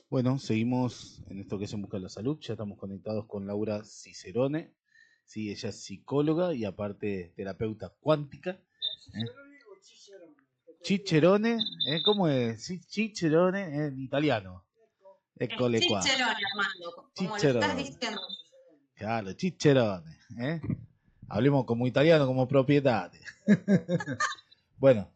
Bueno, seguimos en esto que es En Busca de la Salud. Ya estamos conectados con Laura Cicerone. Sí, ella es psicóloga y aparte terapeuta cuántica. ¿eh? Cicerone, ¿cómo es? Sí, Cicerone en italiano. Es École qua. Chicherón, Armando, como lo estás Cicerone. diciendo. Claro, Cicerone. Hablemos como italiano, como propiedades. Bueno,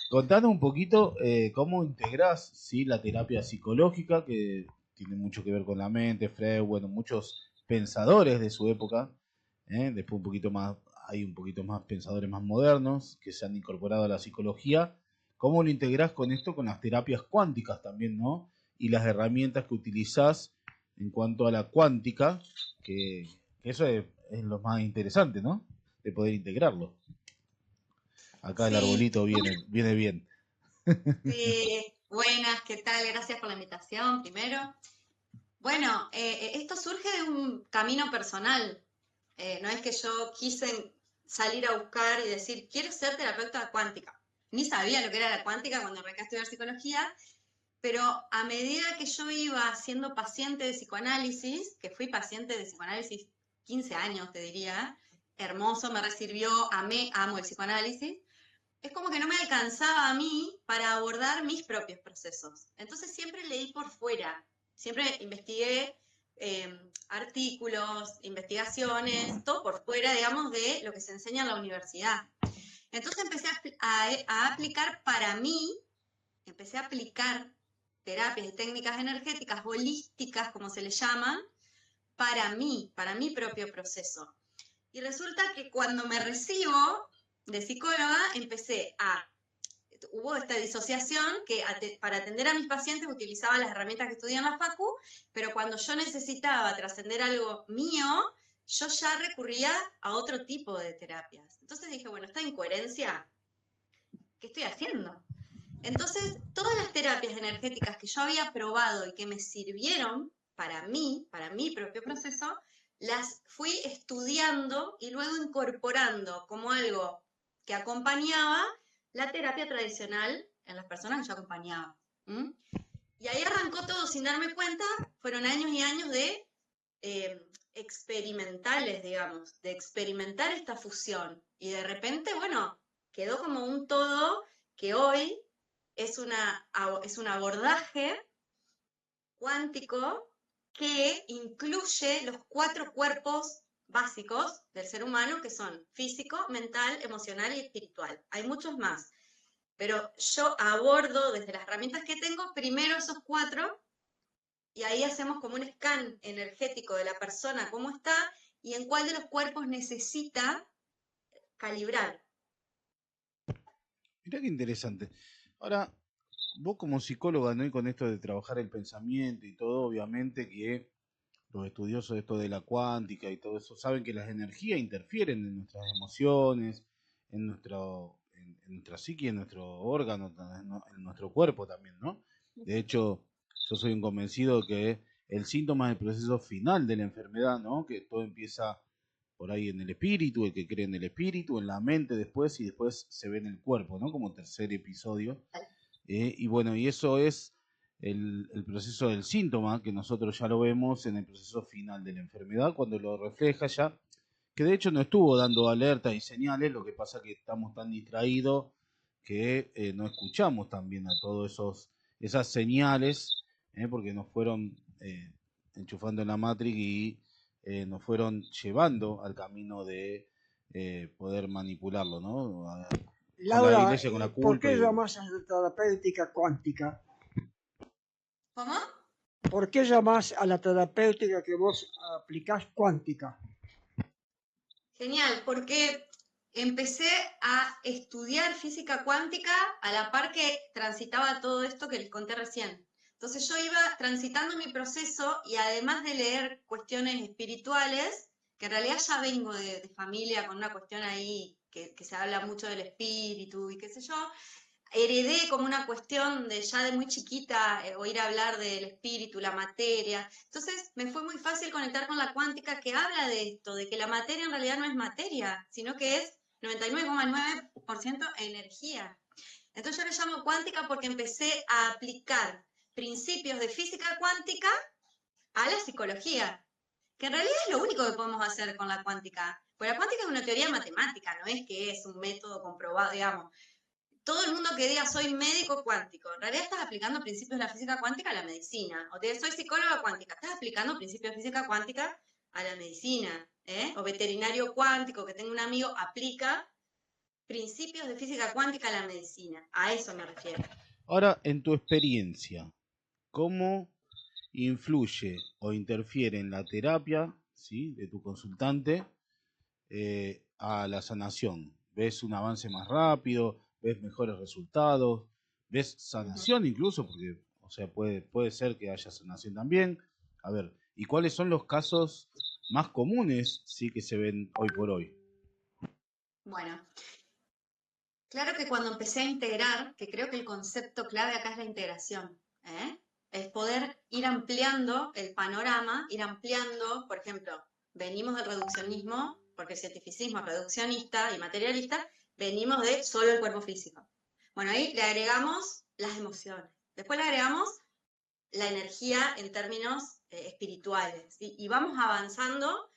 contanos un poquito cómo integrás, ¿sí?, la terapia psicológica, que tiene mucho que ver con la mente, Freud, bueno, muchos pensadores de su época, después un poquito más, hay un poquito más pensadores más modernos que se han incorporado a la psicología. ¿Cómo lo integrás con esto, con las terapias cuánticas también, ¿no? Y las herramientas que utilizás en cuanto a la cuántica, que eso es lo más interesante, ¿no? De poder integrarlo. Acá el Sí, arbolito viene bien. sí, buenas, ¿qué tal? Gracias por la invitación, primero. Bueno, esto surge de un camino personal. No es que yo quise salir a buscar y decir, quiero ser terapeuta cuántica. Ni sabía lo que era la cuántica cuando arranqué a estudiar psicología, pero a medida que yo iba siendo paciente de psicoanálisis, que fui paciente de psicoanálisis 15 años, te diría, hermoso, me recibió, amé, amo el psicoanálisis, es como que no me alcanzaba a mí para abordar mis propios procesos. Entonces siempre leí por fuera, siempre investigué artículos, investigaciones, todo por fuera, digamos, de lo que se enseña en la universidad. Entonces empecé a aplicar para mí, empecé a aplicar terapias y técnicas energéticas holísticas, como se le llaman, para mi propio proceso. Y resulta que cuando me recibo de psicóloga, hubo esta disociación que para atender a mis pacientes utilizaba las herramientas que estudié en la Facu, pero cuando yo necesitaba trascender algo mío, yo ya recurría a otro tipo de terapias. Entonces dije, bueno, esta incoherencia, ¿qué estoy haciendo? Entonces, todas las terapias energéticas que yo había probado y que me sirvieron para mi propio proceso, las fui estudiando y luego incorporando como algo que acompañaba la terapia tradicional en las personas que yo acompañaba. ¿Mm? Y ahí arrancó todo sin darme cuenta, fueron años y años de experimentales, digamos, de experimentar esta fusión. Y de repente, bueno, quedó como un todo que hoy es un abordaje cuántico que incluye los 4 cuerpos básicos del ser humano, que son físico, mental, emocional y espiritual. Hay muchos más, pero yo abordo desde las herramientas que tengo primero esos 4 y ahí hacemos como un scan energético de la persona, cómo está y en cuál de los cuerpos necesita calibrar. Mirá qué interesante. Ahora, vos como psicóloga, ¿no? Y con esto de trabajar el pensamiento y todo, obviamente que los estudiosos de esto de la cuántica y todo eso saben que las energías interfieren en nuestras emociones, en nuestra psique, en nuestro órgano, en nuestro cuerpo también, ¿no? De hecho, yo soy un convencido que el síntoma es el proceso final de la enfermedad, ¿no? Que todo empieza por ahí en el espíritu, el que cree en el espíritu, en la mente después y después se ve en el cuerpo, ¿no? Como tercer episodio. Y bueno, y eso es el proceso del síntoma, que nosotros ya lo vemos en el proceso final de la enfermedad, cuando lo refleja ya, que de hecho no estuvo dando alertas y señales, lo que pasa que estamos tan distraídos que no escuchamos también a todos esas señales, porque nos fueron enchufando en la Matrix y nos fueron llevando al camino de poder manipularlo, ¿no? Con la Laura, iglesia, con la ¿por culpa qué y demás. llamas a la terapéutica cuántica? ¿Cómo? ¿Por qué llamas a la terapéutica que vos aplicás cuántica? Genial, porque empecé a estudiar física cuántica a la par que transitaba todo esto que les conté recién. Entonces yo iba transitando mi proceso y además de leer cuestiones espirituales, que en realidad ya vengo de familia con una cuestión ahí que se habla mucho del espíritu y qué sé yo, heredé como una cuestión de ya de muy chiquita oír hablar del espíritu, la materia. Entonces me fue muy fácil conectar con la cuántica que habla de esto, de que la materia en realidad no es materia, sino que es 99,9% energía. Entonces yo le llamo cuántica porque empecé a aplicar principios de física cuántica a la psicología, que en realidad es lo único que podemos hacer con la cuántica. Porque la cuántica es una teoría matemática, no es que es un método comprobado, digamos. Todo el mundo que diga soy médico cuántico, en realidad estás aplicando principios de la física cuántica a la medicina. O te digas soy psicóloga cuántica, estás aplicando principios de física cuántica a la medicina. O veterinario cuántico, que tengo un amigo, aplica principios de física cuántica a la medicina. A eso me refiero. Ahora, en tu experiencia, ¿cómo influye o interfiere en la terapia, ¿sí?, de tu consultante a la sanación? ¿Ves un avance más rápido? ¿Ves mejores resultados? ¿Ves sanación incluso? Porque, o sea, puede ser que haya sanación también. A ver, ¿y cuáles son los casos más comunes, sí, que se ven hoy por hoy? Bueno, claro que cuando empecé a integrar, que creo que el concepto clave acá es la integración, es poder ir ampliando el panorama, ir ampliando, por ejemplo, venimos del reduccionismo, porque el cientificismo es reduccionista y materialista, venimos de solo el cuerpo físico. Bueno, ahí le agregamos las emociones, después le agregamos la energía en términos espirituales, y vamos avanzando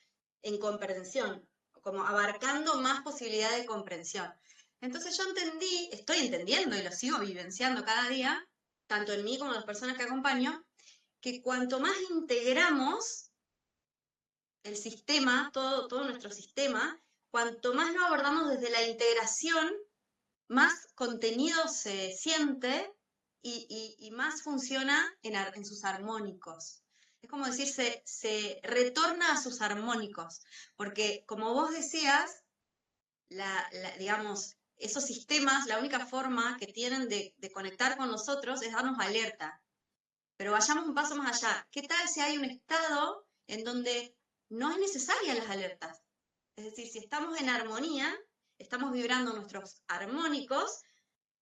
en comprensión, como abarcando más posibilidad de comprensión. Entonces yo entendí, estoy entendiendo y lo sigo vivenciando cada día, tanto en mí como en las personas que acompaño, que cuanto más integramos el sistema, todo nuestro sistema, cuanto más lo abordamos desde la integración, más contenido se siente y más funciona en sus armónicos. Es como decir, se retorna a sus armónicos, porque como vos decías, digamos, esos sistemas, la única forma que tienen de conectar con nosotros es darnos alerta. Pero vayamos un paso más allá. ¿Qué tal si hay un estado en donde no es necesaria las alertas? Es decir, si estamos en armonía, estamos vibrando nuestros armónicos,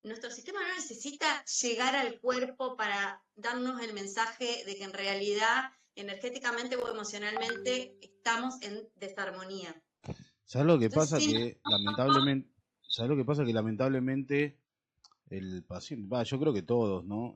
nuestro sistema no necesita llegar al cuerpo para darnos el mensaje de que en realidad, energéticamente o emocionalmente, estamos en desarmonía. ¿Sabes lo que Entonces, pasa? sí, Que lamentablemente, ¿sabes lo que pasa? Que lamentablemente el paciente, yo creo que todos, ¿no?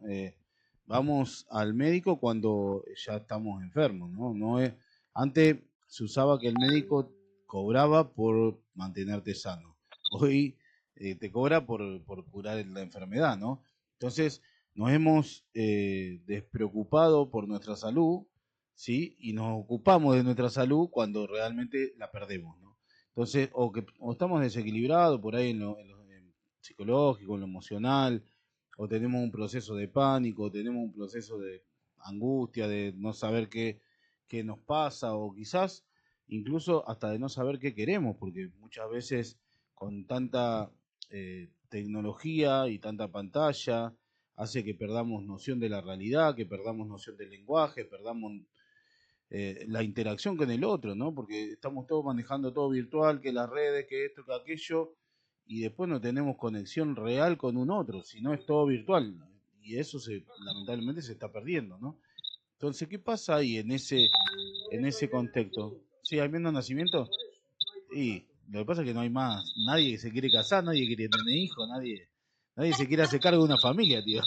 Vamos al médico cuando ya estamos enfermos, ¿no? No es, antes se usaba que el médico cobraba por mantenerte sano. Hoy te cobra por curar la enfermedad, ¿no? Entonces nos hemos despreocupado por nuestra salud, ¿sí? Y nos ocupamos de nuestra salud cuando realmente la perdemos, ¿no? Entonces, o estamos desequilibrados por ahí en psicológico, en lo emocional, o tenemos un proceso de pánico, o tenemos un proceso de angustia, de no saber qué nos pasa, o quizás incluso hasta de no saber qué queremos, porque muchas veces con tanta tecnología y tanta pantalla hace que perdamos noción de la realidad, que perdamos noción del lenguaje, perdamos la interacción con el otro, ¿no? Porque estamos todos manejando todo virtual, que las redes, que esto, que aquello, y después no tenemos conexión real con un otro, sino es todo virtual. Y eso lamentablemente se está perdiendo, ¿no? Entonces, ¿qué pasa ahí en ese contexto? ¿Sí, hay menos nacimiento? Y lo que pasa es que no hay más, nadie se quiere casar, nadie quiere tener hijos, nadie se quiere hacer cargo de una familia, tío.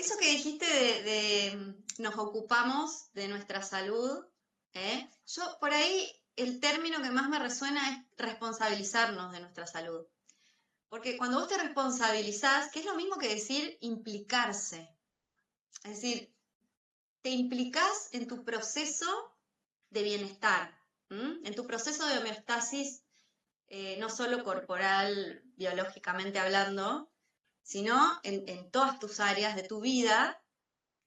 eso que dijiste de nos ocupamos de nuestra salud, yo por ahí el término que más me resuena es responsabilizarnos de nuestra salud. Porque cuando vos te responsabilizás, que es lo mismo que decir implicarse, es decir, te implicás en tu proceso de bienestar, en tu proceso de homeostasis, no solo corporal, biológicamente hablando, sino en todas tus áreas de tu vida.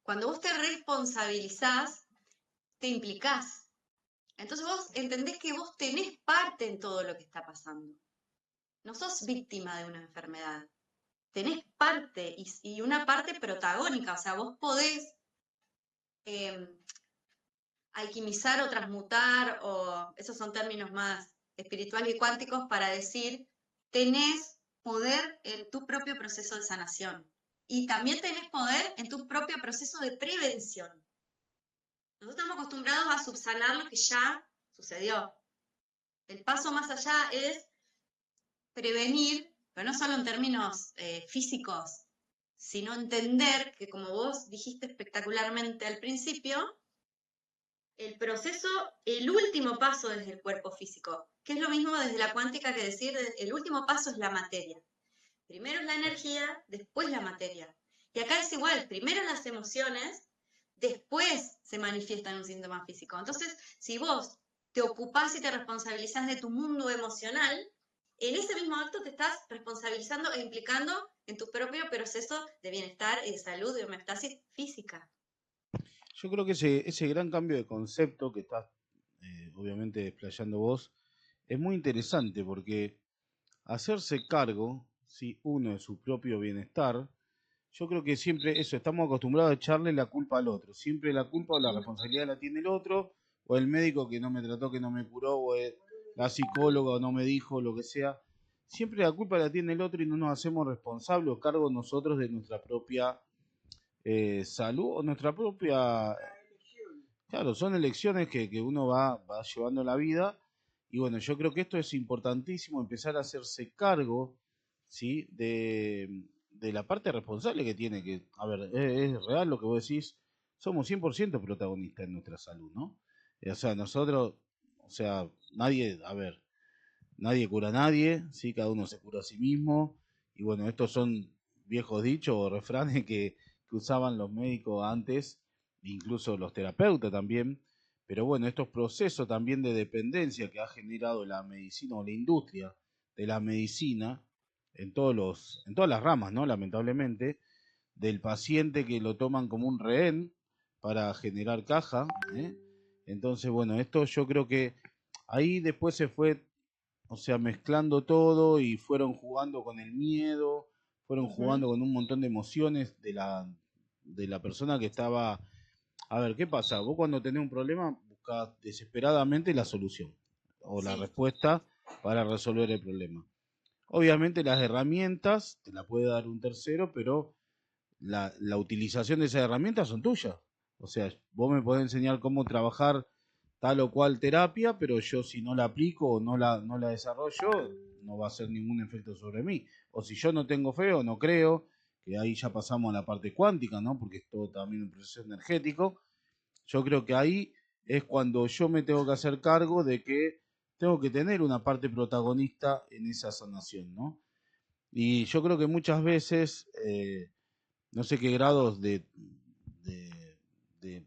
Cuando vos te responsabilizás, te implicás. Entonces vos entendés que vos tenés parte en todo lo que está pasando. No sos víctima de una enfermedad. Tenés parte y una parte protagónica. O sea, vos podés alquimizar o transmutar, o esos son términos más espirituales y cuánticos para decir, tenés poder en tu propio proceso de sanación. Y también tenés poder en tu propio proceso de prevención. Nosotros estamos acostumbrados a subsanar lo que ya sucedió. El paso más allá es prevenir, pero no solo en términos físicos, sino entender que, como vos dijiste espectacularmente al principio, el proceso, el último paso desde el cuerpo físico, que es lo mismo desde la cuántica que decir, el último paso es la materia. Primero es la energía, después la materia. Y acá es igual, primero las emociones, después se manifiestan un síntoma físico. Entonces, si vos te ocupás y te responsabilizás de tu mundo emocional, en ese mismo acto te estás responsabilizando e implicando en tu propio proceso de bienestar y de salud, de homeostasis física. Yo creo que ese gran cambio de concepto que estás obviamente desplayando vos es muy interesante porque hacerse cargo, si uno de su propio bienestar, yo creo que siempre eso, estamos acostumbrados a echarle la culpa al otro. Siempre la culpa o la responsabilidad la tiene el otro, o el médico que no me trató, que no me curó, o la psicóloga no me dijo, lo que sea. Siempre la culpa la tiene el otro y no nos hacemos responsables o cargo nosotros de nuestra propia salud o nuestra propia... Claro, son elecciones que uno va llevando en la vida. Y bueno, yo creo que esto es importantísimo, empezar a hacerse cargo, ¿sí? De la parte responsable que tiene, que, a ver, es real lo que vos decís, somos 100% protagonistas en nuestra salud, ¿no? O sea, nosotros, o sea, nadie, a ver, nadie cura a nadie, ¿sí? Cada uno se cura a sí mismo, y bueno, estos son viejos dichos o refranes que usaban los médicos antes, incluso los terapeutas también, pero bueno, estos procesos también de dependencia que ha generado la medicina o la industria de la medicina en todas las ramas, ¿no? Lamentablemente, del paciente que lo toman como un rehén para generar caja, ¿eh? Entonces, bueno, esto yo creo que ahí después se fue, o sea, mezclando todo y fueron jugando con el miedo, fueron jugando con un montón de emociones de la persona que estaba. A ver, ¿qué pasa? Vos cuando tenés un problema buscás desesperadamente la solución o la Sí, respuesta para resolver el problema. Obviamente las herramientas te las puede dar un tercero, pero la utilización de esas herramientas son tuyas. O sea, vos me podés enseñar cómo trabajar tal o cual terapia, pero yo si no la aplico o no la desarrollo, no va a hacer ningún efecto sobre mí. O si yo no tengo fe o no creo, que ahí ya pasamos a la parte cuántica, ¿no? Porque es todo también un proceso energético. Yo creo que ahí es cuando yo me tengo que hacer cargo de que tengo que tener una parte protagonista en esa sanación, ¿no? Y yo creo que muchas veces, no sé qué grados de, de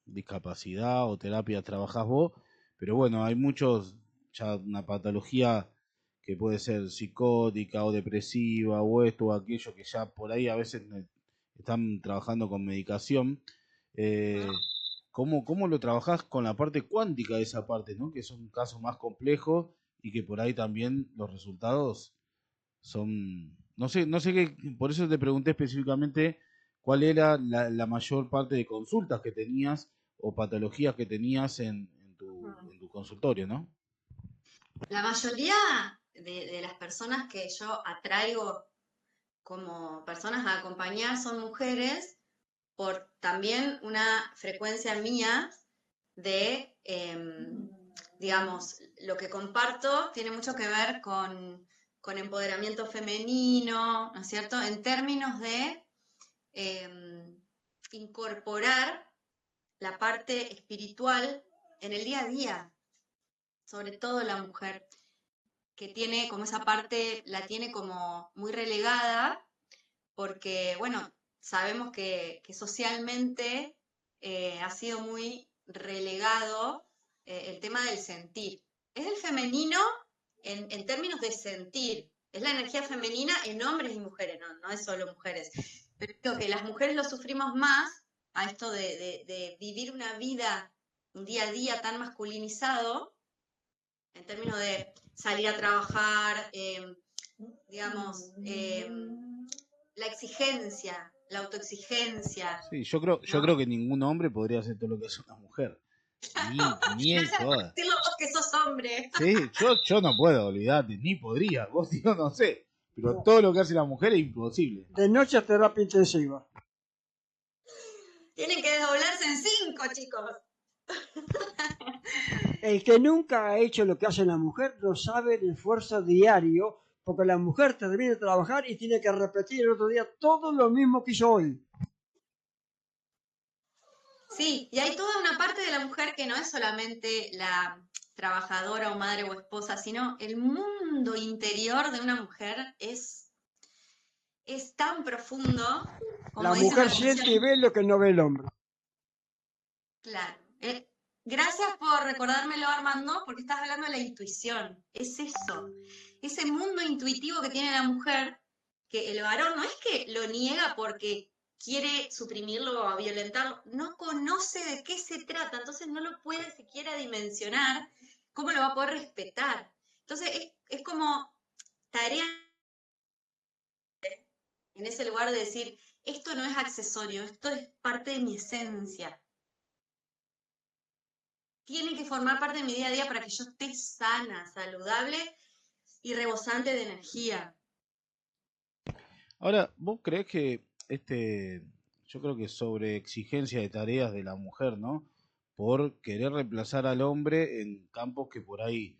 discapacidad o terapia trabajás vos, pero bueno, hay muchos, ya una patología que puede ser psicótica o depresiva o esto o aquello que ya por ahí a veces están trabajando con medicación. ¿Cómo lo trabajás con la parte cuántica de esa parte, ¿no? Que es un caso más complejo y que por ahí también los resultados son, no sé qué, por eso te pregunté específicamente cuál era la mayor parte de consultas que tenías o patologías que tenías en tu consultorio, ¿no? la mayoría de las personas que yo atraigo como personas a acompañar son mujeres por también una frecuencia mía de, digamos, lo que comparto tiene mucho que ver con empoderamiento femenino, ¿no es cierto? En términos de incorporar la parte espiritual en el día a día, sobre todo la mujer, que tiene como esa parte, la tiene como muy relegada, porque, bueno, sabemos que socialmente ha sido muy relegado el tema del sentir. Es el femenino en términos de sentir, es la energía femenina en hombres y mujeres, no es solo mujeres. Pero creo que las mujeres lo sufrimos más a esto de vivir una vida, un día a día tan masculinizado, en términos de salir a trabajar, digamos, la exigencia, la autoexigencia, Sí, yo creo ¿no? que ningún hombre podría hacer todo lo que hace una mujer. Ni en Gracias por joda. decirlo vos que sos hombre. Sí, yo no puedo, olvidarte, ni podría. Vos digo, no sé. Pero No. todo lo que hace la mujer es imposible. De noche terapia intensiva. Tienen que desdoblarse en 5, chicos. El que nunca ha hecho lo que hace la mujer no sabe el esfuerzo diario porque la mujer termina de trabajar y tiene que repetir el otro día todo lo mismo que hizo hoy. Sí, y hay toda una parte de la mujer que no es solamente la trabajadora o madre o esposa, sino el mundo interior de una mujer es tan profundo, La como dice mujer una siente y canción. ve lo que no ve el hombre. Claro. Gracias por recordármelo, Armando, porque estás hablando de la intuición. Es eso. Ese mundo intuitivo que tiene la mujer, que el varón no es que lo niega porque quiere suprimirlo o violentarlo, no conoce de qué se trata, entonces no lo puede siquiera dimensionar, ¿cómo lo va a poder respetar? Entonces es como tarea en ese lugar de decir, esto no es accesorio, esto es parte de mi esencia. Tiene que formar parte de mi día a día para que yo esté sana, saludable y rebosante de energía. Ahora, ¿vos creés que yo creo que sobre exigencia de tareas de la mujer, ¿no? Por querer reemplazar al hombre en campos que por ahí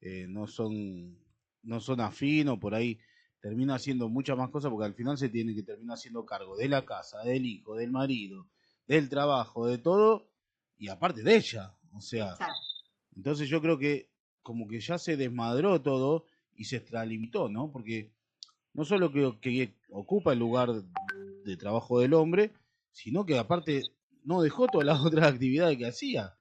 no son, no son afín o por ahí termina haciendo muchas más cosas porque al final se tiene que terminar haciendo cargo de la casa, del hijo, del marido, del trabajo, de todo y aparte de ella. O sea, Exacto. entonces yo creo que como que ya se desmadró todo y se extralimitó, ¿no? Porque no solo que ocupa el lugar de trabajo del hombre, sino que aparte no dejó todas las otras actividades que hacía.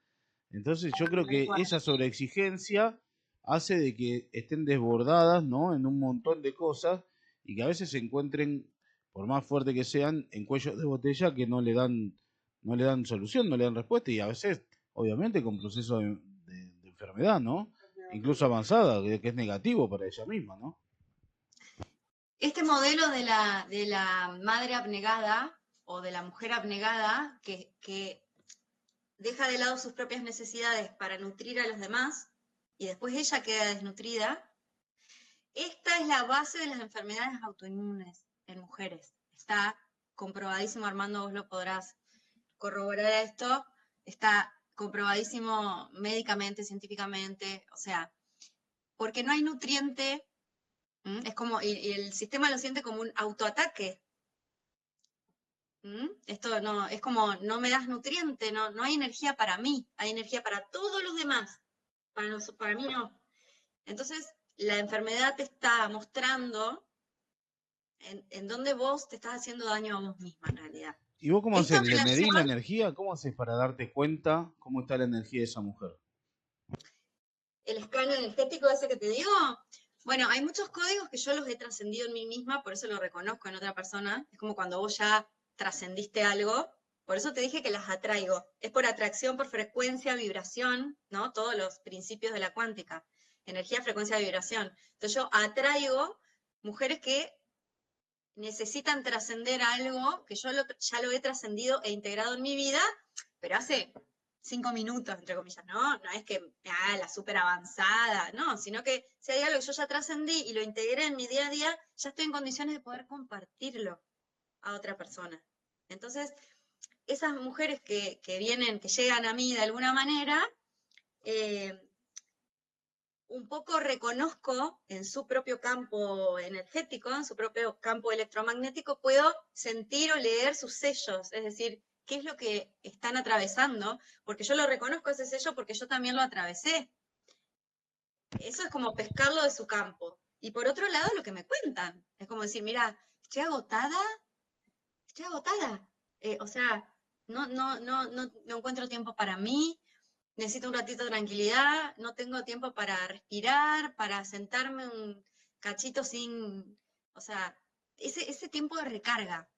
Entonces yo creo Tal que cual. esa sobreexigencia hace de que estén desbordadas, ¿no? En un montón de cosas y que a veces se encuentren, por más fuerte que sean, en cuellos de botella que no le dan solución, no le dan respuesta y a veces, obviamente, con procesos de enfermedad, ¿no? Incluso avanzada, que es negativo para ella misma, ¿no? Este modelo de la madre abnegada o de la mujer abnegada que deja de lado sus propias necesidades para nutrir a los demás y después ella queda desnutrida, esta es la base de las enfermedades autoinmunes en mujeres. Está comprobadísimo, Armando, vos lo podrás corroborar esto, está comprobadísimo médicamente, científicamente, o sea, porque no hay nutriente, es como, y el sistema lo siente como un autoataque. Esto no, es como, no me das nutriente, no hay energía para mí, hay energía para todos los demás, para mí no. Entonces, la enfermedad te está mostrando en dónde vos te estás haciendo daño a vos misma, en realidad. ¿Y vos cómo Esta haces? ¿Le medís la relación, energía? ¿Cómo haces para darte cuenta cómo está la energía de esa mujer? el escáner energético ese que te digo, bueno, hay muchos códigos que yo los he trascendido en mí misma, por eso lo reconozco en otra persona. Es como cuando vos ya trascendiste algo, por eso te dije que las atraigo. Es por atracción, por frecuencia, vibración, ¿no? Todos los principios de la cuántica. Energía, frecuencia, vibración. Entonces yo atraigo mujeres que necesitan trascender algo que yo ya lo he trascendido e integrado en mi vida, pero hace 5 minutos, entre comillas, ¿no? No es que, la súper avanzada, no, sino que si hay algo que yo ya trascendí y lo integré en mi día a día, ya estoy en condiciones de poder compartirlo a otra persona. Entonces, esas mujeres que vienen, que llegan a mí de alguna manera, eh, un poco reconozco en su propio campo energético, en su propio campo electromagnético, puedo sentir o leer sus sellos, es decir, qué es lo que están atravesando, porque yo lo reconozco ese sello porque yo también lo atravesé. Eso es como pescarlo de su campo. Y por otro lado, lo que me cuentan, es como decir, mira, estoy agotada. O sea, no encuentro tiempo para mí, necesito un ratito de tranquilidad, no tengo tiempo para respirar, para sentarme un cachito sin, o sea, ese tiempo de recarga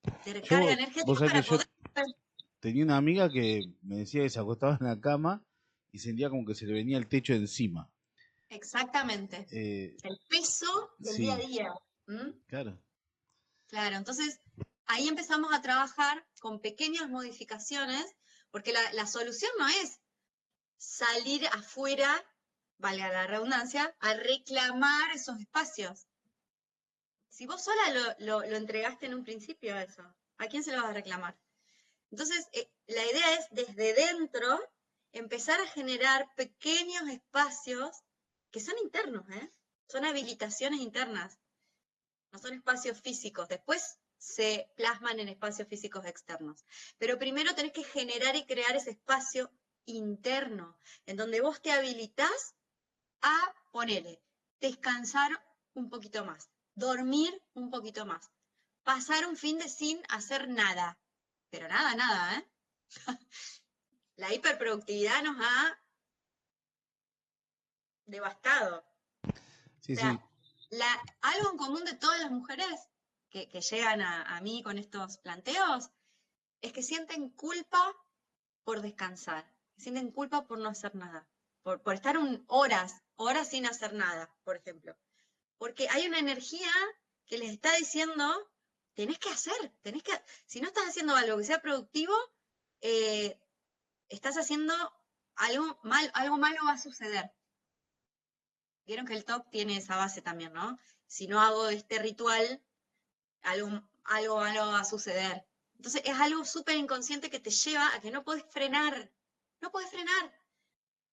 Vos energética sabés que para yo poder... tenía una amiga que me decía que se acostaba en la cama y sentía como que se le venía el techo encima. Exactamente, Eh, el peso del día a sí, día. ¿Mm? claro. Claro, entonces ahí empezamos a trabajar con pequeñas modificaciones, porque la solución no es salir afuera, valga la redundancia, a reclamar esos espacios. Si vos sola lo entregaste en un principio a eso, ¿a quién se lo vas a reclamar? Entonces, la idea es desde dentro empezar a generar pequeños espacios que son internos, son habilitaciones internas, no son espacios físicos. Después se plasman en espacios físicos externos. Pero primero tenés que generar y crear ese espacio interno, en donde vos te habilitás a ponerle, descansar un poquito más, dormir un poquito más, pasar un fin de sin hacer nada. Pero nada, nada, ¿eh? La hiperproductividad nos ha devastado. Sí, O sea, sí. algo en común de todas las mujeres que llegan a mí con estos planteos es que sienten culpa por descansar, sienten culpa por no hacer nada, por estar horas sin hacer nada, por ejemplo. Porque hay una energía que les está diciendo, tenés que hacer, si no estás haciendo algo que sea productivo, estás haciendo algo malo va a suceder. Vieron que el TOC tiene esa base también, ¿no? Si no hago este ritual, algo malo va a suceder. Entonces es algo súper inconsciente que te lleva a que no podés frenar. No podés frenar.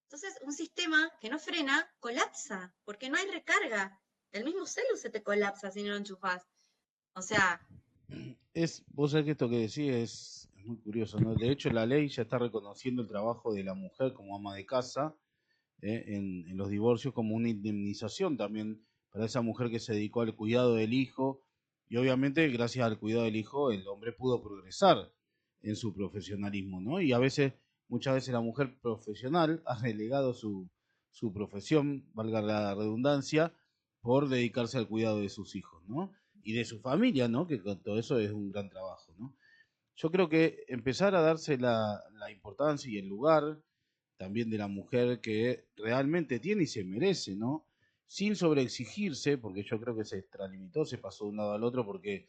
Entonces un sistema que no frena colapsa, porque no hay recarga. El mismo celu se te colapsa si no lo enchufás. O sea, Vos sabés que esto que decís es muy curioso, ¿no? De hecho, la ley ya está reconociendo el trabajo de la mujer como ama de casa, en los divorcios como una indemnización también para esa mujer que se dedicó al cuidado del hijo. Y obviamente, gracias al cuidado del hijo, el hombre pudo progresar en su profesionalismo, ¿no? Y muchas veces la mujer profesional ha relegado su profesión, valga la redundancia, por dedicarse al cuidado de sus hijos, ¿no? Y de su familia, ¿no? Que con todo eso es un gran trabajo, ¿no? Yo creo que empezar a darse la importancia y el lugar también de la mujer que realmente tiene y se merece, ¿no? Sin sobreexigirse, porque yo creo que se extralimitó, se pasó de un lado al otro, porque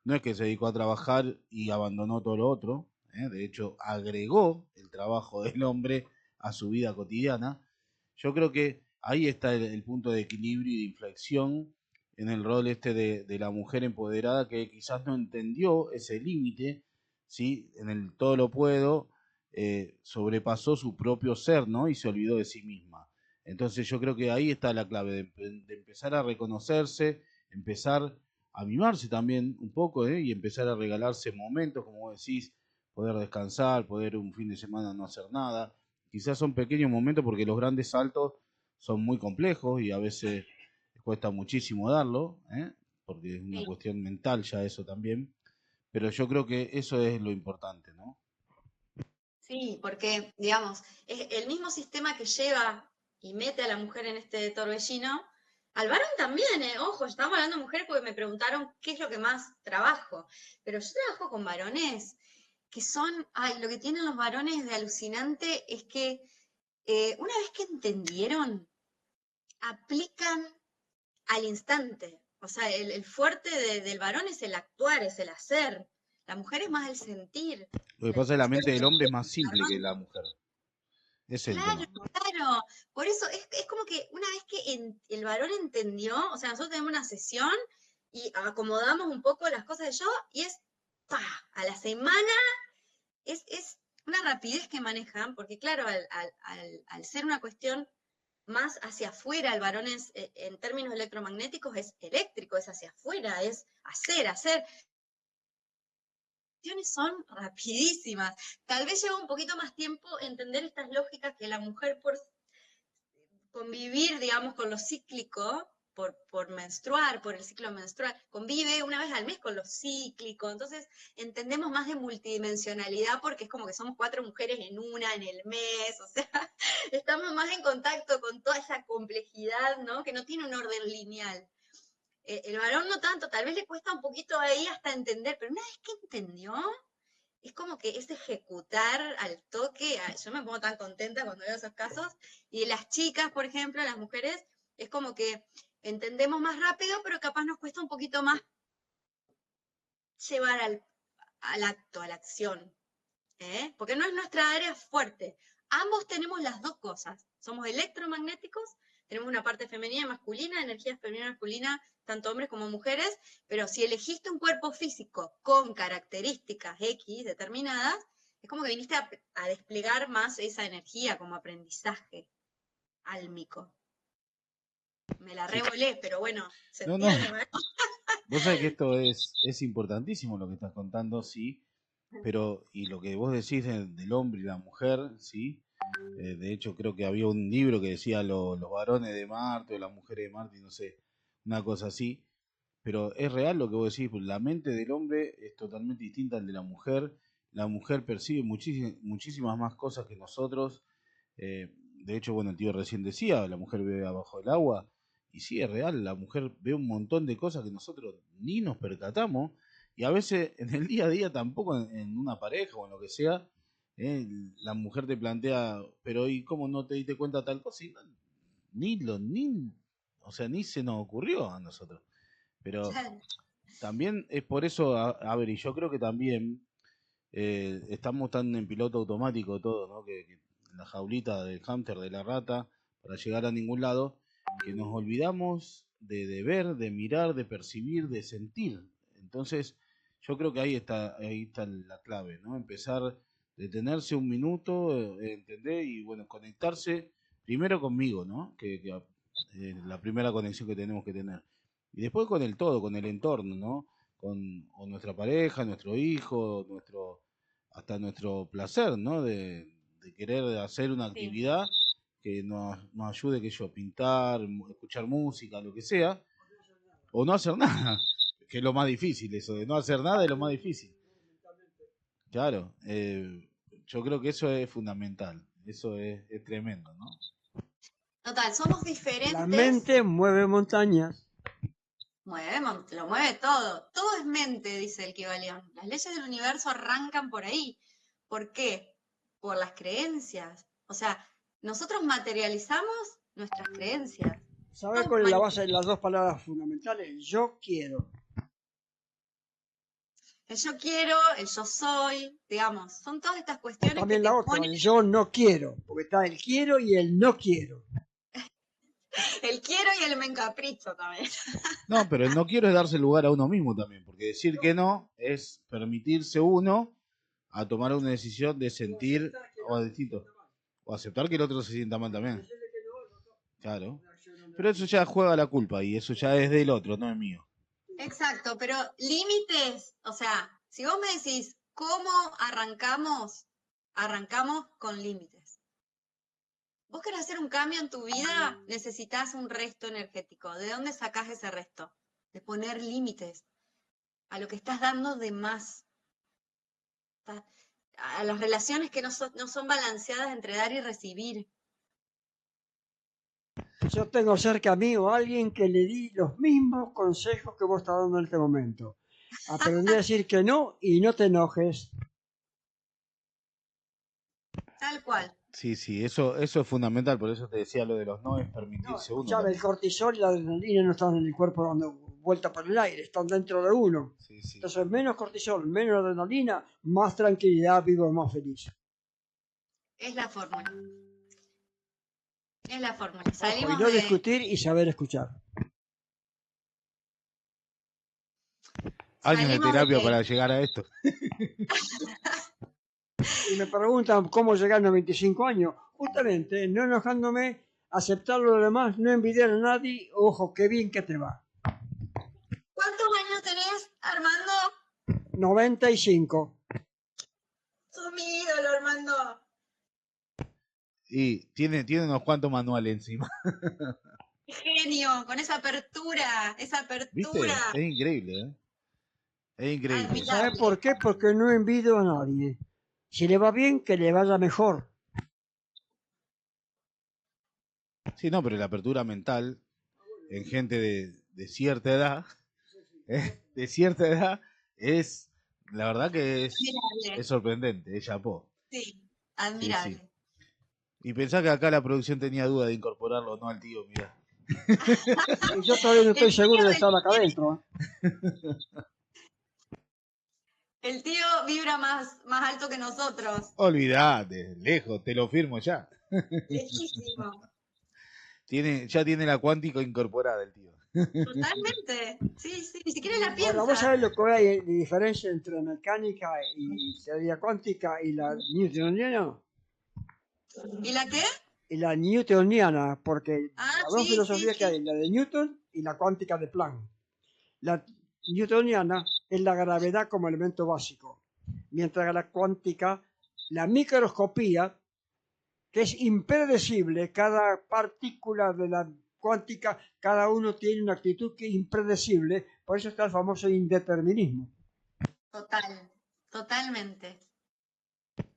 no es que se dedicó a trabajar y abandonó todo lo otro, ¿eh? De hecho agregó el trabajo del hombre a su vida cotidiana. Yo creo que ahí está el punto de equilibrio y de inflexión en el rol este de la mujer empoderada que quizás no entendió ese límite, ¿sí? En el todo lo puedo, sobrepasó su propio ser, ¿no? Y se olvidó de sí misma. Entonces yo creo que ahí está la clave, de empezar a reconocerse, empezar a mimarse también un poco, ¿eh? Y empezar a regalarse momentos, como vos decís, poder descansar, poder un fin de semana no hacer nada. Quizás son pequeños momentos porque los grandes saltos son muy complejos y a veces cuesta muchísimo darlo, ¿eh? Porque es una sí, cuestión mental ya eso también. Pero yo creo que eso es lo importante, ¿no? sí, porque, digamos, es el mismo sistema que lleva y mete a la mujer en este torbellino, al varón también, ojo, estamos hablando de mujeres porque me preguntaron qué es lo que más trabajo, pero yo trabajo con varones que son, ay, lo que tienen los varones de alucinante es que una vez que entendieron, aplican al instante. O sea, el fuerte del varón es el actuar, es el hacer. La mujer es más el sentir, Lo que el pasa es que la ser mente del hombre es más simple que la desarrollo. mujer. Ese es el Claro, tema. claro. Por eso es como que una vez que el varón entendió, o sea, nosotros tenemos una sesión y acomodamos un poco las cosas de yo y es, ¡pa! A la semana es una rapidez que manejan, porque claro, al ser una cuestión más hacia afuera, el varón es, en términos electromagnéticos, es eléctrico, es hacia afuera, es hacer. Las acciones son rapidísimas. Tal vez lleva un poquito más tiempo entender estas lógicas que la mujer por convivir, digamos, con lo cíclico, por menstruar, por el ciclo menstrual, convive una vez al mes con lo cíclico, entonces entendemos más de multidimensionalidad porque es como que somos 4 mujeres en una, en el mes, o sea, estamos más en contacto con toda esa complejidad, ¿no? Que no tiene un orden lineal. El varón no tanto, tal vez le cuesta un poquito ahí hasta entender, pero una vez que entendió, es como que es ejecutar al toque. Yo me pongo tan contenta cuando veo esos casos. Y las chicas, por ejemplo, las mujeres, es como que entendemos más rápido, pero capaz nos cuesta un poquito más llevar al acto, a la acción. Porque no es nuestra área fuerte. Ambos tenemos las dos cosas. Somos electromagnéticos, tenemos una parte femenina y masculina, energía femenina y masculina, tanto hombres como mujeres, pero si elegiste un cuerpo físico con características X determinadas, es como que viniste a desplegar más esa energía como aprendizaje álmico. Me la Sí. revolé, pero bueno, se No, no. entiende, ¿verdad? Vos sabés que esto es importantísimo lo que estás contando, sí, pero y lo que vos decís del hombre y la mujer, sí. De hecho, creo que había un libro que decía los varones de Marte o las mujeres de Marte, y no sé, una cosa así. Pero es real lo que vos decís, pues la mente del hombre es totalmente distinta al de la mujer. La mujer percibe muchísimas más cosas que nosotros. De hecho, bueno, el tío recién decía, la mujer ve abajo del agua. Y sí, es real, la mujer ve un montón de cosas que nosotros ni nos percatamos. Y a veces en el día a día tampoco en una pareja o en lo que sea, la mujer te plantea, pero ¿y cómo no te diste cuenta tal cosa? Y o sea, ni se nos ocurrió a nosotros. Pero Claro. también es por eso, a ver, y yo creo que también estamos tan en piloto automático todo, ¿no? Que la jaulita del hámster, de la rata, para llegar a ningún lado, que nos olvidamos de ver, de mirar, de percibir, de sentir. Entonces, yo creo que ahí está la clave, ¿no? Empezar, detenerse un minuto, entender y, bueno, conectarse primero conmigo, ¿no? La primera conexión que tenemos que tener. Y después con el todo, con el entorno, ¿no? O nuestra pareja, nuestro hijo, hasta nuestro placer, ¿no? De querer hacer una Sí. actividad que nos ayude, que yo, a pintar, escuchar música, lo que sea, o no hacer nada, que es lo más difícil, eso de no hacer nada es lo más difícil. Claro, yo creo que eso es fundamental, eso es tremendo, ¿no? Total, somos La diferentes. mente mueve montañas. Lo mueve todo. Todo es mente, dice el Kybalión. Las leyes del universo arrancan por ahí. ¿Por qué? Por las creencias. O sea, nosotros materializamos nuestras creencias. ¿Sabes Todo cuál es la base de manifiesto. las dos palabras fundamentales? Yo quiero. El yo quiero, el yo soy, digamos, son todas estas O cuestiones que también te la otra, ponen el yo no quiero, porque está el quiero y el no quiero. el quiero y el me encapricho también. No, pero el no quiero es darse lugar a uno mismo también, porque decir que no es permitirse uno a tomar una decisión de sentir o distinto, o aceptar que el otro se sienta mal también. Claro. Pero eso ya juega la culpa y eso ya es del otro, no es mío. Exacto, pero límites, o sea, si vos me decís cómo arrancamos, arrancamos con límites. Vos querés hacer un cambio en tu vida, necesitas un resto energético. ¿De dónde sacás ese resto? De poner límites a lo que estás dando de más, a las relaciones que no son balanceadas entre dar y recibir. Yo tengo cerca mío a alguien que le di los mismos consejos que vos estás dando en este momento. Aprendí a decir que no y no te enojes. Tal cual. Sí, sí, eso es fundamental, por eso te decía lo de los no, es No, permitirse uno escuchame, el también. cortisol y la adrenalina no están en el cuerpo dando vuelta por el aire, están dentro de uno. Sí, sí. Entonces, menos cortisol, menos adrenalina, más tranquilidad, vivo más feliz. Es la fórmula. Es la fórmula. Ojo, y Salimos no de... discutir y saber escuchar. Años de Salimos terapia de... para llegar a esto. Y me preguntan cómo llegar a 25 años. Justamente, no enojándome, aceptar lo demás, no envidiar a nadie. Ojo, qué bien que te va. ¿Cuántos años tenés, Armando? 95. Sos mi ídolo, Armando. Y tiene unos cuantos manuales encima. Qué genio, con esa apertura, ¿Viste? Es increíble, ¿eh? Es increíble eso. ¿Sabes admirable. por qué? Porque no envidio a nadie. Si le va bien, que le vaya mejor. Sí, no, pero la apertura mental en gente de cierta edad, de cierta edad, la verdad que es Admirable, sorprendente, es chapó. sí, Sí, sí. admirable. Y pensá que acá la producción tenía duda de incorporarlo o no al tío, mirá. Y yo todavía no estoy seguro de estar acá adentro. El tío vibra más alto que nosotros. Olvidate, lejos, te lo firmo ya. Lejísimo. Ya tiene la cuántica incorporada el tío. Totalmente. Sí, sí, ni siquiera la Ahora, ¿vos piensa. sabés lo que hay de diferencia entre mecánica y teoría cuántica y la newtoniana? ¿Y la qué? la newtoniana, porque Ah, las dos sí, filosofías que sí. hay, la de Newton y la cuántica de Planck. La newtoniana es la gravedad como elemento básico, mientras que la cuántica, la microscopía, que es impredecible, cada partícula de la cuántica, cada uno tiene una actitud que es impredecible, por eso está el famoso indeterminismo. Total, totalmente.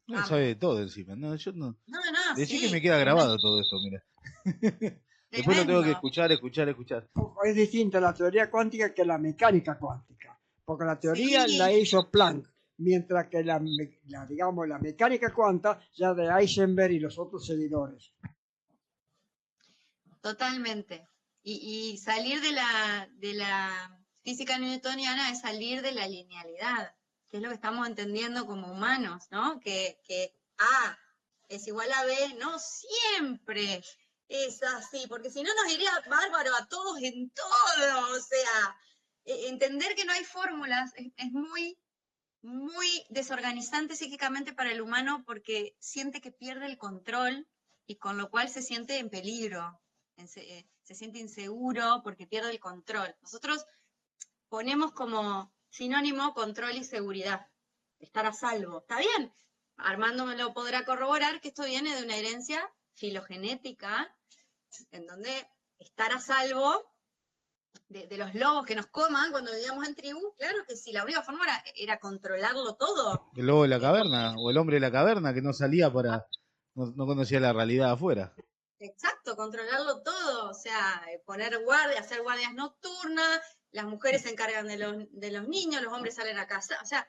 No, sabe Amo. de todo encima. No, yo no. No, no, Decí que me sí, queda tremendo, grabado todo esto, mira. Después lo tengo que tremendo. escuchar, escuchar, escuchar. Es distinta la teoría cuántica que la mecánica cuántica, porque la teoría la Sí, hizo Planck, mientras que digamos, la mecánica cuántica ya de Heisenberg y los otros seguidores. totalmente. Y salir de la física newtoniana es salir de la linealidad, que es lo que estamos entendiendo como humanos, ¿no? Que A es igual a B, no siempre es así, porque si no nos iría bárbaro a todos en todo. O sea, entender que no hay fórmulas es muy, muy desorganizante psíquicamente para el humano porque siente que pierde el control y con lo cual se siente en peligro, se siente inseguro porque pierde el control. Nosotros ponemos como sinónimo control y seguridad, estar a salvo. ¿Está bien? Armando me lo podrá corroborar que esto viene de una herencia filogenética en donde estar a salvo de los lobos que nos coman cuando vivíamos en tribu, claro que sí, la única forma era controlarlo todo. El lobo de la Porque, caverna, o el hombre de la caverna que no salía para. No conocía la realidad afuera. exacto, controlarlo todo, o sea, poner guardia, hacer guardias nocturnas, las mujeres se encargan de los niños, los hombres salen a casa, o sea,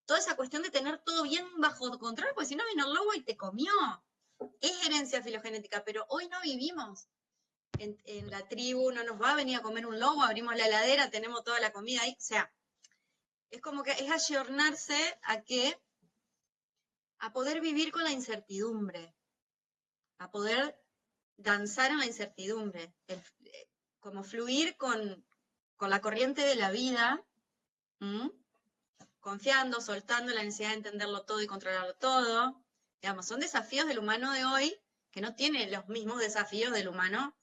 toda esa cuestión de tener todo bien bajo control, porque si no vino el lobo y te comió. Es herencia filogenética, pero hoy no vivimos en la tribu, no nos va a venir a comer un lobo, abrimos la heladera, tenemos toda la comida ahí, o sea, es como que es ayornarse a poder vivir con la incertidumbre, a poder danzar en la incertidumbre, como fluir con la corriente de la vida, ¿m? Confiando, soltando la necesidad de entenderlo todo y controlarlo todo. Digamos, son desafíos del humano de hoy que no tiene los mismos desafíos del humano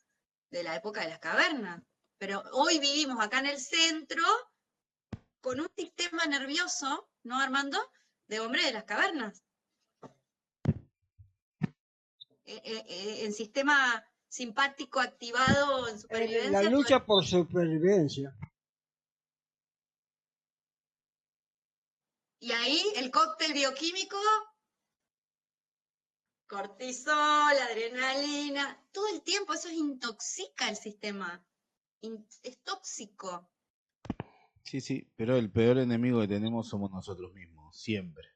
de la época de las cavernas. Pero hoy vivimos acá en el centro con un sistema nervioso, ¿no, Armando? De hombre de las cavernas. En sistema simpático activado en La supervivencia. lucha por supervivencia. Y ahí el cóctel bioquímico, cortisol, adrenalina, todo el tiempo, eso intoxica el sistema. Es tóxico. Sí, sí, pero el peor enemigo que tenemos somos nosotros mismos, siempre.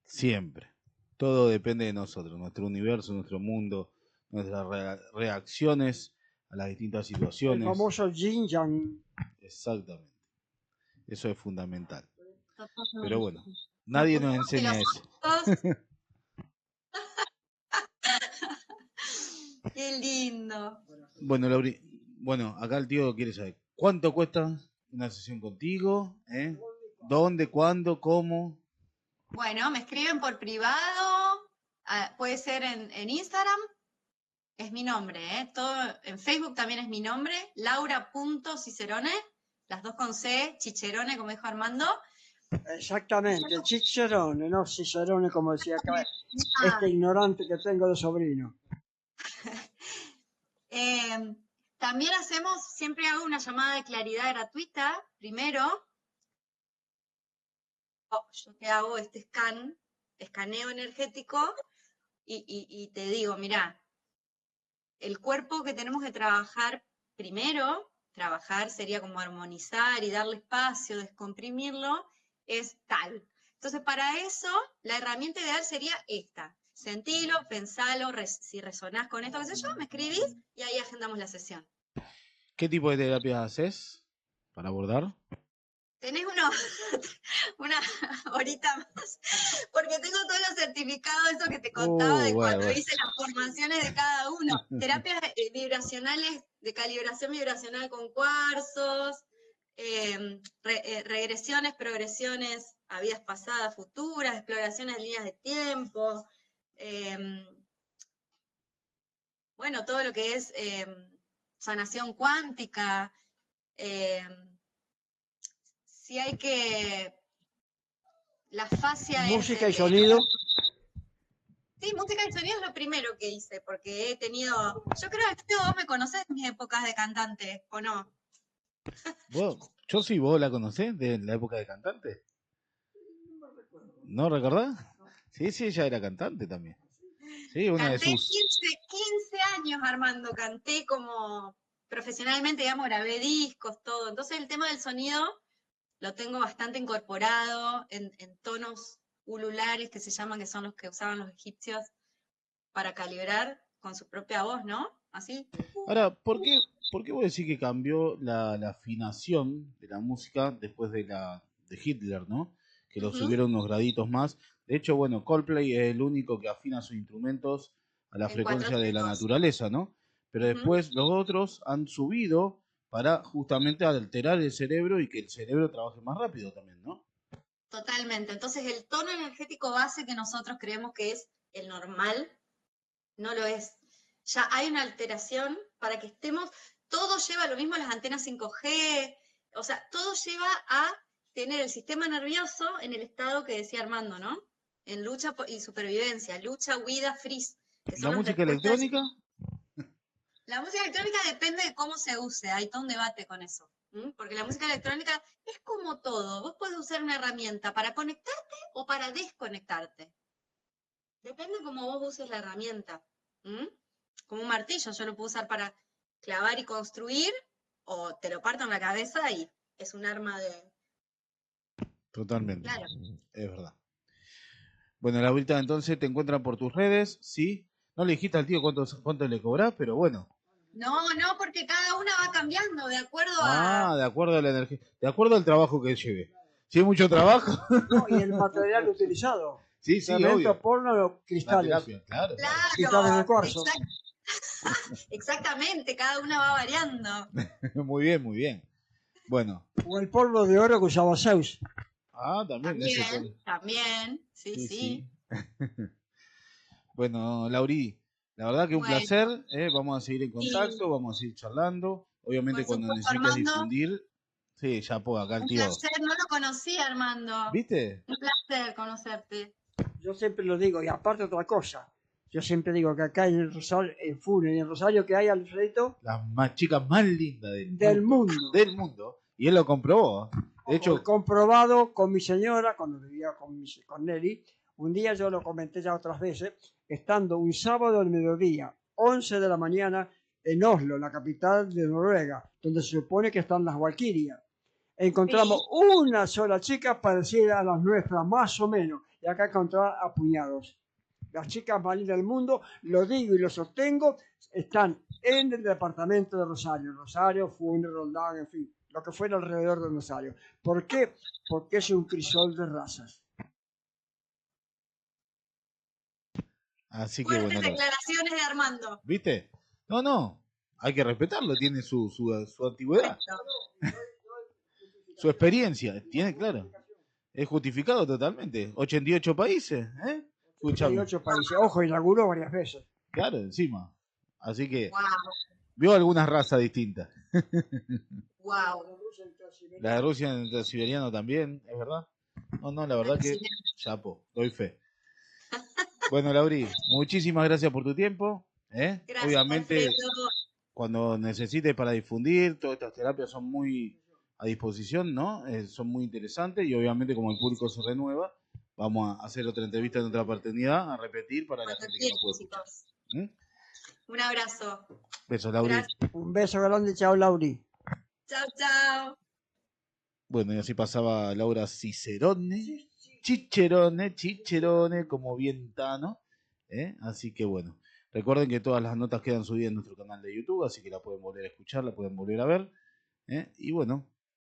Siempre. Todo depende de nosotros, nuestro universo, nuestro mundo, nuestras reacciones a las distintas El situaciones. famoso yin yang. Exactamente. Eso es fundamental. Totalmente. Pero bueno, Nos nadie nos pusimos enseña eso. filosóficos. Qué lindo. Bueno, Lauri, bueno, acá el tío quiere saber, ¿cuánto cuesta una sesión contigo? ¿Eh? ¿Dónde, cuándo, cómo? Bueno, me escriben por privado, puede ser en Instagram, es mi nombre, todo, en Facebook también es mi nombre, Laura.Cicerone, las dos con C, Chicherone, como dijo Armando. Exactamente, Cicerone, no Cicerone como decía acá, Ah, este ignorante que tengo de sobrino. también siempre hago una llamada de claridad gratuita, primero, yo te hago este escaneo energético, y te digo, mira, el cuerpo que tenemos que trabajar primero, trabajar sería como armonizar y darle espacio, descomprimirlo, es tal. Entonces, para eso, la herramienta ideal sería esta. Sentilo, pensalo, si resonás con esto, qué sé yo, me escribís y ahí agendamos la sesión. ¿Qué tipo de terapias haces para abordar? Tenés una horita más, porque tengo todos los certificados, eso que te contaba de Bueno, cuando bueno. hice las formaciones de cada uno. Terapias vibracionales, de calibración vibracional con cuarzos, regresiones, progresiones a vidas pasadas, futuras, exploraciones de líneas de tiempo, bueno, todo lo que es sanación cuántica, si hay que, la fascia es, Música y sonido. sí, música y sonido es lo primero que hice, porque he tenido, yo creo que vos me conocés de mis épocas de cantante, ¿o no? Yo sí, vos la conocés de la época de cantante. ¿No recordás? Sí, sí, ella era cantante también. Sí, una de Canté sus... 15 años, Armando, canté como profesionalmente, digamos, grabé discos, todo. Entonces el tema del sonido lo tengo bastante incorporado en tonos ululares que se llaman, que son los que usaban los egipcios para calibrar con su propia voz, ¿no? Así. Ahora, por qué vos decís que cambió la afinación de la música después de Hitler, ¿no? Que lo Ujú. subieron unos graditos más. De hecho, bueno, Coldplay es el único que afina sus instrumentos a la En frecuencia de la 432. naturaleza, ¿no? Pero Ujú. después los otros han subido para justamente alterar el cerebro y que el cerebro trabaje más rápido también, ¿no? Totalmente. Entonces el tono energético base que nosotros creemos que es el normal, no lo es. Ya hay una alteración para que estemos, todo lleva lo mismo a las antenas 5G, o sea, todo lleva a tener el sistema nervioso en el estado que decía Armando, ¿no? En lucha y supervivencia, lucha, huida, freeze, que ¿La son las música respuestas. electrónica? La música electrónica depende de cómo se use, hay todo un debate con eso. Porque la música electrónica es como todo, vos podés usar una herramienta para conectarte o para desconectarte. Depende cómo vos uses la herramienta. ¿Mm? Como un martillo, yo lo puedo usar para clavar y construir, o te lo parto en la cabeza y es un arma de... Totalmente, Claro. es verdad. Bueno, Laurita, entonces te encuentran por tus redes, ¿sí? No le dijiste al tío cuánto le cobrás, pero bueno. No, no, porque cada una va cambiando de acuerdo a... Ah, de acuerdo a la energía, de acuerdo al trabajo que lleve. Si hay mucho trabajo, No, y el material utilizado. sí, sí, Cemento, obvio. porno, La cristales. terapia, claro, claro. Cristales de Claro, cuarzo. exactamente, cada una va variando. Muy bien, muy bien. Bueno, O el polvo de oro que usaba Zeus. también ese pone. También, sí, Sí, sí. sí. Bueno, Lauri, la verdad que un Bueno, placer, ¿eh? Vamos a seguir en y contacto, vamos a seguir charlando. Obviamente por cuando supuesto, necesites Armando, difundir, sí, ya puedo acá el un tío. placer, no lo conocí, Armando. ¿Viste? Un placer conocerte. Yo siempre lo digo, y aparte otra cosa. Yo siempre digo que acá en el Rosario, en Funes, en el Rosario que hay, Alfredito, Las más chicas más lindas del mundo. del mundo. Y él lo comprobó. De Ojo, hecho, comprobado con mi señora, cuando vivía con Nelly. Un día yo lo comenté ya otras veces, estando un sábado al mediodía, 11 de la mañana, en Oslo, la capital de Noruega, donde se supone que están las Valquirias. Encontramos Sí. una sola chica parecida a las nuestras, más o menos, y acá encontramos a puñados. Las chicas más lindas del mundo, lo digo y lo sostengo, están en el departamento de Rosario. Rosario, Funes, Roldán, en fin, lo que fuera alrededor de Rosario. ¿Por qué? Porque es un crisol de razas. así que Fuertes bueno, declaraciones de Armando. ¿viste? No, no, hay que respetarlo, tiene su antigüedad, Supuesto. su experiencia, tiene, claro. Es justificado totalmente. 88 países, ¿eh? Escúchame. 38 países. Ojo, inauguró varias veces. Claro, encima. Así que Wow, vio algunas razas distintas. wow. La de Rusia en el siberiano también, ¿es verdad? No, no, la verdad que chapo, doy fe. Bueno, Lauri, muchísimas gracias por tu tiempo. ¿Eh? Gracias, Obviamente, Alfredo. cuando necesites para difundir, todas estas terapias son muy a disposición, ¿no? Son muy interesantes y obviamente como el público se renueva, vamos a hacer otra entrevista en otra oportunidad, a repetir para la Cuando gente que no quieran, puede escuchar. chicos. ¿Mm? Un abrazo. Besos, Lauri. Gracias. Un beso grande, chao, Lauri. Chao, chao. Bueno, y así pasaba Laura Cicerone, Chicherone, como bien Tano. Así que bueno, recuerden que todas las notas quedan subidas en nuestro canal de YouTube, así que la pueden volver a escuchar, la pueden volver a ver. Y bueno,